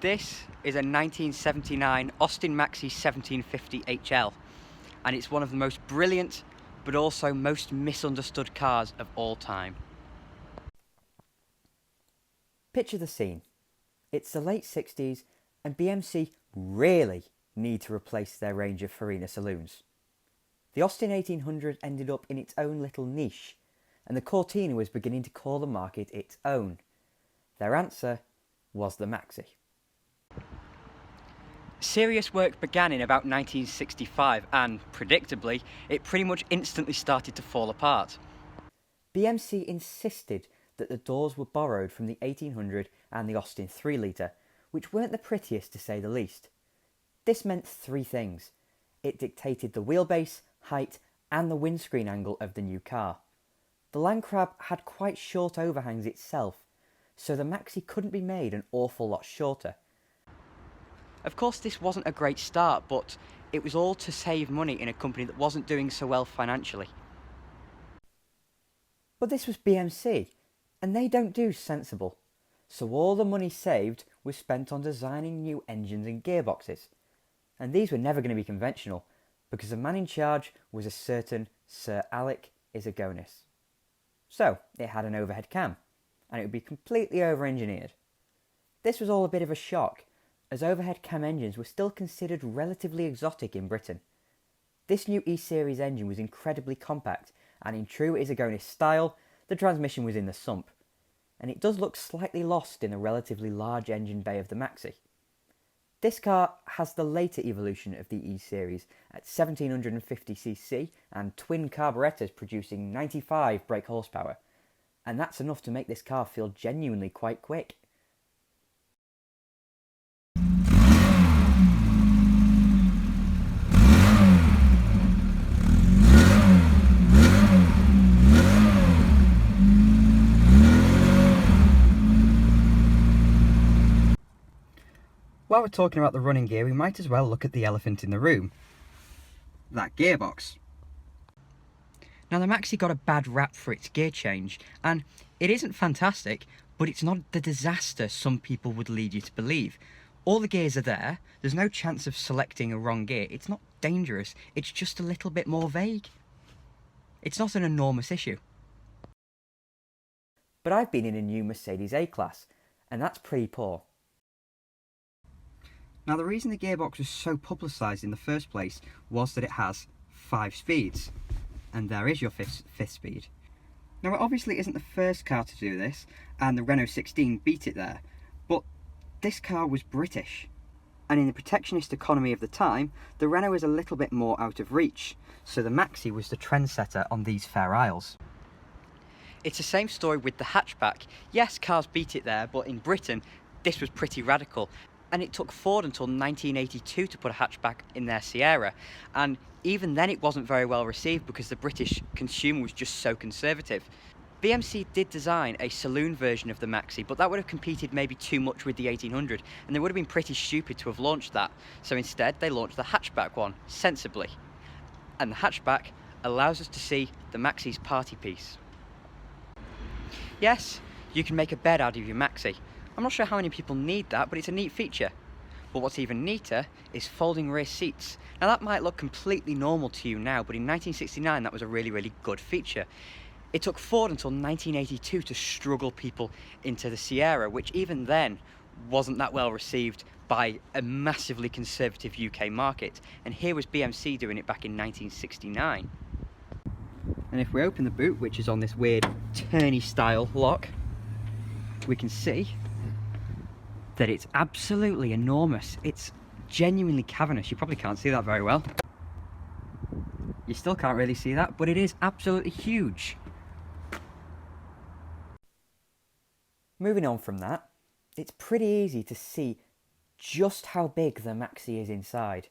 This is a 1979 Austin Maxi 1750 HL, and it's one of the most brilliant but also most misunderstood cars of all time. Picture the scene. It's the late 60s and BMC really need to replace their range of Farina saloons. The Austin 1800 ended up in its own little niche, and the Cortina was beginning to call the market its own. Their answer was the Maxi. Serious work began in about 1965 and, predictably, it pretty much instantly started to fall apart. BMC insisted that the doors were borrowed from the 1800 and the Austin 3 litre, which weren't the prettiest to say the least. This meant three things. It dictated the wheelbase, height and the windscreen angle of the new car. The Landcrab had quite short overhangs itself, so the Maxi couldn't be made an awful lot shorter. Of course, this wasn't a great start, but it was all to save money in a company that wasn't doing so well financially. But this was BMC, and they don't do sensible. So all the money saved was spent on designing new engines and gearboxes. And these were never going to be conventional, because the man in charge was a certain Sir Alec Issigonis. So it had an overhead cam, and it would be completely over-engineered. This was all a bit of a shock, as overhead cam engines were still considered relatively exotic in Britain. This new E-Series engine was incredibly compact, and in true Issigonis style, the transmission was in the sump, and it does look slightly lost in the relatively large engine bay of the Maxi. This car has the later evolution of the E-Series at 1750cc and twin carburettors producing 95 brake horsepower, and that's enough to make this car feel genuinely quite quick. While we're talking about the running gear, we might as well look at the elephant in the room. That gearbox. Now the Maxi got a bad rap for its gear change, and it isn't fantastic, but it's not the disaster some people would lead you to believe. All the gears are there, there's no chance of selecting a wrong gear, it's not dangerous, it's just a little bit more vague. It's not an enormous issue. But I've been in a new Mercedes A-Class, and that's pretty poor. Now the reason the gearbox was so publicised in the first place was that it has 5 speeds, and there is your fifth speed. Now it obviously isn't the first car to do this, and the Renault 16 beat it there, but this car was British, and in the protectionist economy of the time, the Renault is a little bit more out of reach, so the Maxi was the trendsetter on these Fair Isles. It's the same story with the hatchback. Yes, cars beat it there, but in Britain, this was pretty radical. And it took Ford until 1982 to put a hatchback in their Sierra, and even then it wasn't very well received because the British consumer was just so conservative. BMC did design a saloon version of the Maxi, but that would have competed maybe too much with the 1800, and they would have been pretty stupid to have launched that. So instead they launched the hatchback one, sensibly. And the hatchback allows us to see the Maxi's party piece. Yes, you can make a bed out of your Maxi. I'm not sure how many people need that, but it's a neat feature. But what's even neater is folding rear seats. Now that might look completely normal to you now, but in 1969 that was a really, really good feature. It took Ford until 1982 to struggle people into the Sierra, which even then wasn't that well received by a massively conservative UK market. And here was BMC doing it back in 1969. And if we open the boot, which is on this weird turny style lock, we can see that it's absolutely enormous. It's genuinely cavernous. You probably can't see that very well. You still can't really see that, but it is absolutely huge. Moving on from that, it's pretty easy to see just how big the Maxi is inside.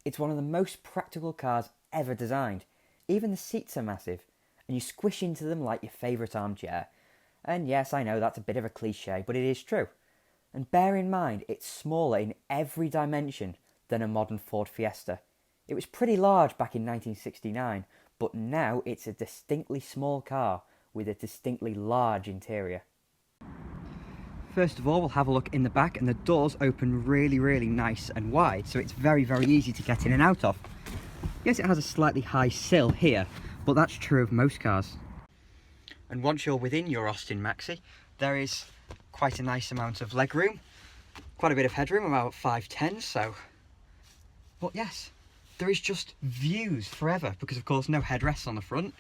It's one of the most practical cars ever designed. Even the seats are massive, and you squish into them like your favourite armchair. And yes, I know that's a bit of a cliche, but it is true. And bear in mind, it's smaller in every dimension than a modern Ford Fiesta. It was pretty large back in 1969, but now it's a distinctly small car with a distinctly large interior. First of all, we'll have a look in the back, and the doors open really, really nice and wide, so it's very, very easy to get in and out of. Yes, it has a slightly high sill here, but that's true of most cars. And once you're within your Austin Maxi, there is quite a nice amount of legroom, quite a bit of headroom, about 5'10", so... But yes, there is just views forever, because of course no headrests on the front,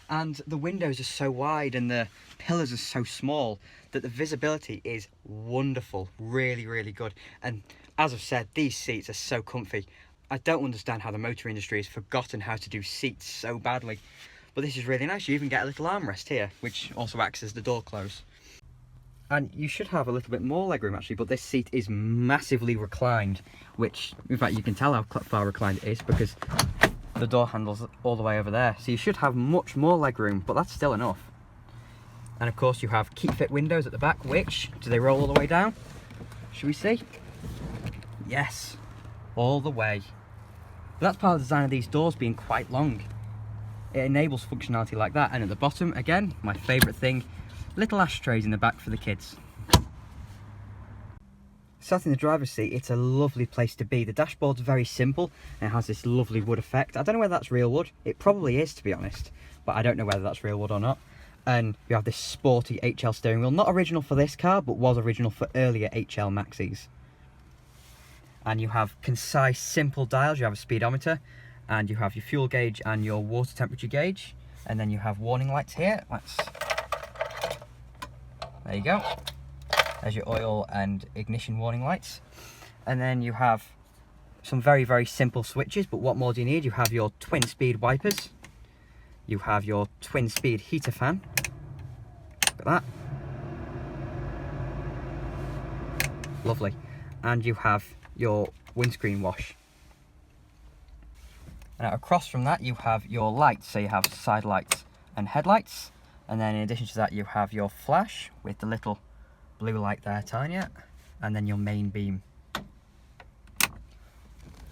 and the windows are so wide and the pillars are so small that the visibility is wonderful, really, really good. And as I've said, these seats are so comfy. I don't understand how the motor industry has forgotten how to do seats so badly, but this is really nice. You even get a little armrest here, which also acts as the door close. And you should have a little bit more legroom actually, but this seat is massively reclined, which in fact you can tell how far reclined it is because the door handle's all the way over there. So you should have much more legroom, but that's still enough. And of course you have keep fit windows at the back, which, do they roll all the way down? Should we see? Yes, all the way. But that's part of the design of these doors being quite long. It enables functionality like that. And at the bottom, again, my favourite thing, little ashtrays in the back for the kids. Sat in the driver's seat, it's a lovely place to be. The dashboard's very simple and it has this lovely wood effect. I don't know whether that's real wood. It probably is, to be honest, but I don't know whether that's real wood or not. And you have this sporty HL steering wheel, not original for this car, but was original for earlier HL Maxis. And you have concise, simple dials. You have a speedometer, and you have your fuel gauge and your water temperature gauge. And then you have warning lights here. There you go. There's your oil and ignition warning lights. And then you have some very, very simple switches, but what more do you need? You have your twin speed wipers. You have your twin speed heater fan. Look at that. Lovely. And you have your windscreen wash. And across from that you have your lights, so you have side lights and headlights. And then in addition to that you have your flash with the little blue light there telling you, and then your main beam.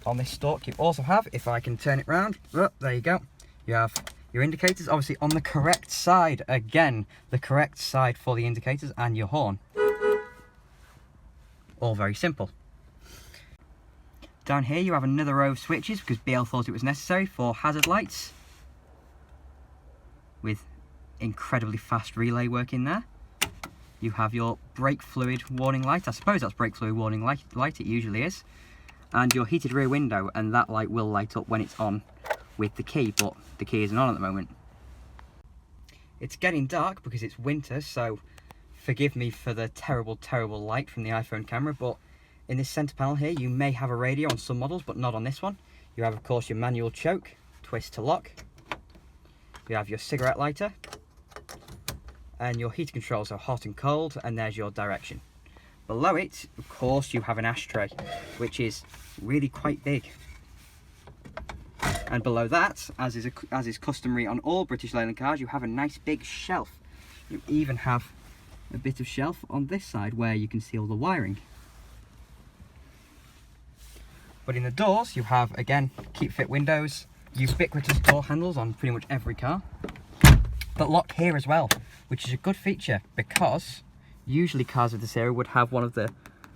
On this stalk you also have, if I can turn it round, oh, there you go, you have your indicators, obviously on the correct side, again, the correct side for the indicators, and your horn. All very simple. Down here you have another row of switches because BL thought it was necessary for hazard lights with incredibly fast relay work in there. You have your brake fluid warning light. I suppose that's brake fluid warning light, it usually is. And your heated rear window, and that light will light up when it's on with the key, but the key isn't on at the moment. It's getting dark because it's winter, so forgive me for the terrible, terrible light from the iPhone camera, but in this centre panel here you may have a radio on some models, but not on this one. You have of course your manual choke, twist to lock. You have your cigarette lighter, and your heater control, so hot and cold, and there's your direction. Below it, of course, you have an ashtray, which is really quite big. And below that, as is customary on all British Leyland cars, you have a nice big shelf. You even have a bit of shelf on this side where you can see all the wiring. But in the doors, you have, again, keep fit windows, ubiquitous door handles on pretty much every car, but lock here as well, which is a good feature because usually cars of this era would have one of the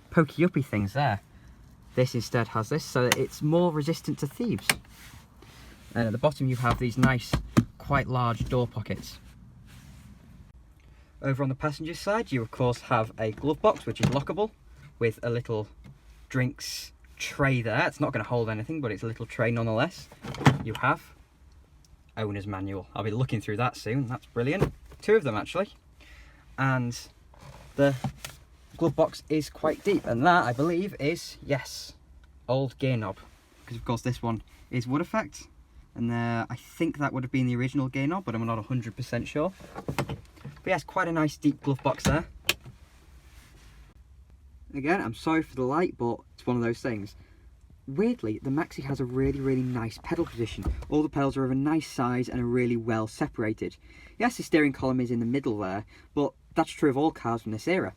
pokey uppy things there. This instead has this, so that it's more resistant to thieves. And at the bottom you have these nice, quite large door pockets. Over on the passenger side you of course have a glove box which is lockable with a little drinks tray there. It's not going to hold anything, but it's a little tray nonetheless. You have owner's manual. I'll be looking through that soon. That's brilliant. Two of them actually. And the glove box is quite deep, and that I believe is, yes, old gear knob, because of course this one is wood effect, and I think that would have been the original gear knob, but I'm not 100% sure. But yes, quite a nice deep glove box there. Again, I'm sorry for the light, but it's one of those things. Weirdly, the Maxi has a really, really nice pedal position. All the pedals are of a nice size and are really well separated. Yes, the steering column is in the middle there, but that's true of all cars from this era.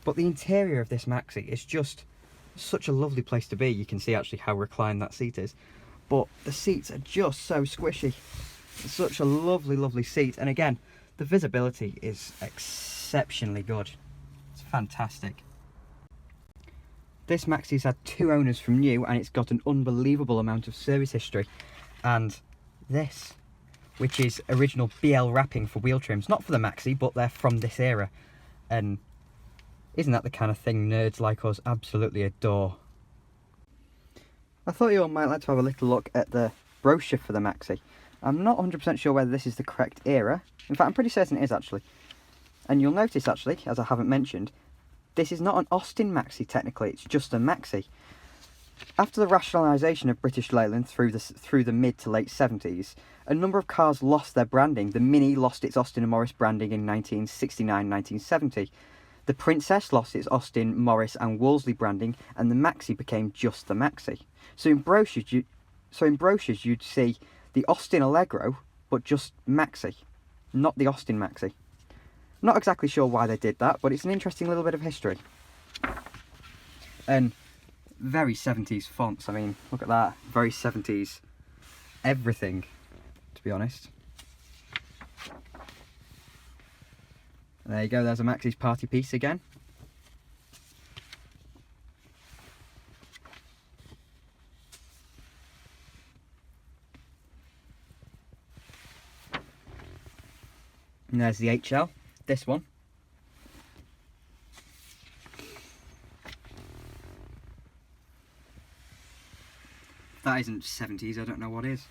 But the interior of this Maxi is just such a lovely place to be. You can see actually how reclined that seat is. But the seats are just so squishy. It's such a lovely, lovely seat. And again, the visibility is exceptional. exceptionally good. It's fantastic. This Maxi's had 2 owners from new, and it's got an unbelievable amount of service history. And this, which is original BL wrapping for wheel trims, not for the Maxi, but they're from this era. And isn't that the kind of thing nerds like us absolutely adore? I thought you all might like to have a little look at the brochure for the Maxi. I'm not 100% sure whether this is the correct era. In fact, I'm pretty certain it is actually. And you'll notice actually, as I haven't mentioned, this is not an Austin Maxi technically, it's just a Maxi. After the rationalisation of British Leyland through the mid to late 70s, a number of cars lost their branding. The Mini lost its Austin & Morris branding in 1969-1970. The Princess lost its Austin, Morris and Wolseley branding, and the Maxi became just the Maxi. So in brochures you'd see the Austin Allegro, but just Maxi, not the Austin Maxi. Not exactly sure why they did that, but it's an interesting little bit of history. And very 70s fonts, I mean, look at that. Very 70s everything, to be honest. And there you go, there's a Maxi's party piece again. And there's the HL, this one. If that isn't 70s, I don't know what is.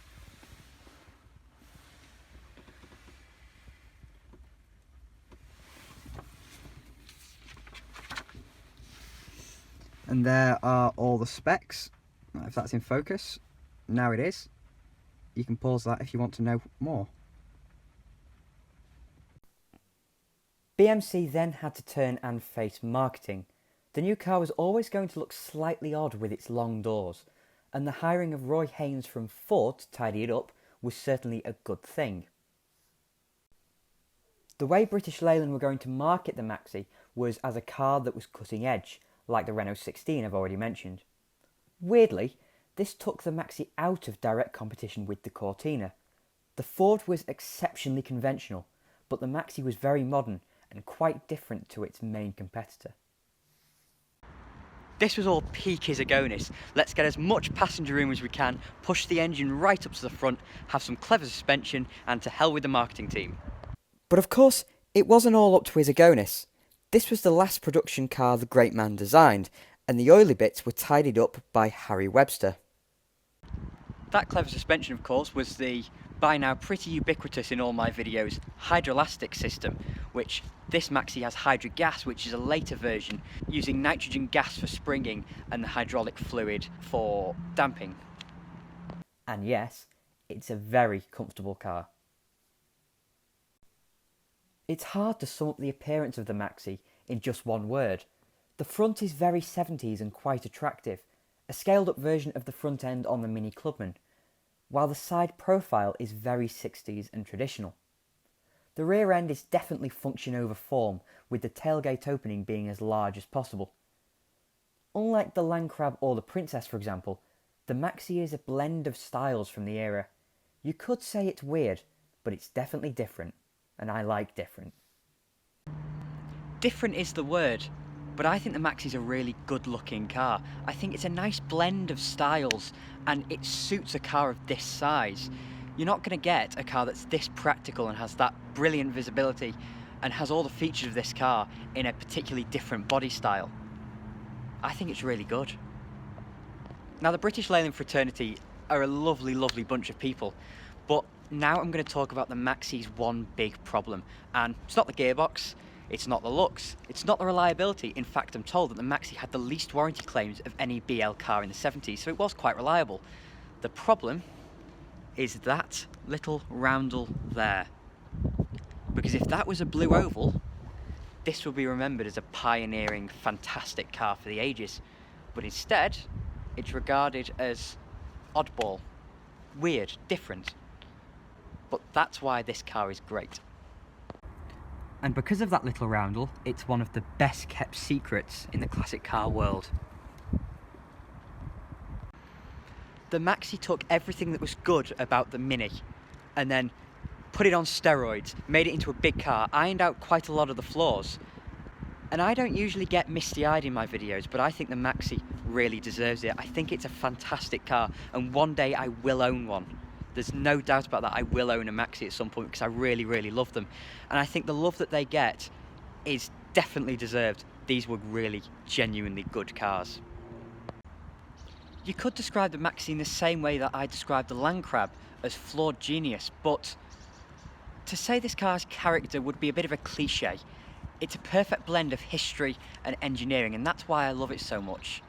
And there are all the specs. If that's in focus, now it is. You can pause that if you want to know more. BMC then had to turn and face marketing. The new car was always going to look slightly odd with its long doors, and the hiring of Roy Haynes from Ford to tidy it up was certainly a good thing. The way British Leyland were going to market the Maxi was as a car that was cutting edge, like the Renault 16 I've already mentioned. Weirdly, this took the Maxi out of direct competition with the Cortina. The Ford was exceptionally conventional, but the Maxi was very modern and quite different to its main competitor. This was all peak Issigonis. Let's get as much passenger room as we can, push the engine right up to the front, have some clever suspension, and to hell with the marketing team. But of course, it wasn't all up to Issigonis. This was the last production car the great man designed, and the oily bits were tidied up by Harry Webster. That clever suspension, of course, was the, by now pretty ubiquitous in all my videos, hydroelastic system, which this Maxi has hydrogas, which is a later version, using nitrogen gas for springing and the hydraulic fluid for damping. And yes, it's a very comfortable car. It's hard to sum up the appearance of the Maxi in just one word. The front is very 70s and quite attractive, a scaled up version of the front end on the Mini Clubman, while the side profile is very 60s and traditional. The rear end is definitely function over form, with the tailgate opening being as large as possible. Unlike the Landcrab or the Princess, for example, the Maxi is a blend of styles from the era. You could say it's weird, but it's definitely different, and I like different. Different is the word, but I think the Maxi's a really good looking car. I think it's a nice blend of styles, and it suits a car of this size. You're not going to get a car that's this practical and has that brilliant visibility and has all the features of this car in a particularly different body style. I think it's really good. Now, the British Leyland fraternity are a lovely, lovely bunch of people, but now I'm going to talk about the Maxi's one big problem, and it's not the gearbox, it's not the looks, it's not the reliability. In fact, I'm told that the Maxi had the least warranty claims of any BL car in the 70s, so it was quite reliable. The problem is that little roundel there. Because if that was a blue oval, this would be remembered as a pioneering, fantastic car for the ages. But instead, it's regarded as oddball, weird, different. But that's why this car is great. And because of that little roundel, it's one of the best kept secrets in the classic car world. The Maxi took everything that was good about the Mini and then put it on steroids, made it into a big car, ironed out quite a lot of the flaws. And I don't usually get misty-eyed in my videos, but I think the Maxi really deserves it. I think it's a fantastic car, and one day I will own one. There's no doubt about that. I will own a Maxi at some point because I really, really love them. And I think the love that they get is definitely deserved. These were really, genuinely good cars. You could describe the Maxi in the same way that I described the Land Crab, as flawed genius, but to say this car's character would be a bit of a cliche. It's a perfect blend of history and engineering, and that's why I love it so much.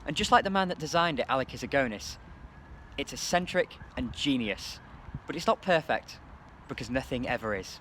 And just like the man that designed it, Alec Issigonis, it's eccentric and genius, but it's not perfect, because nothing ever is.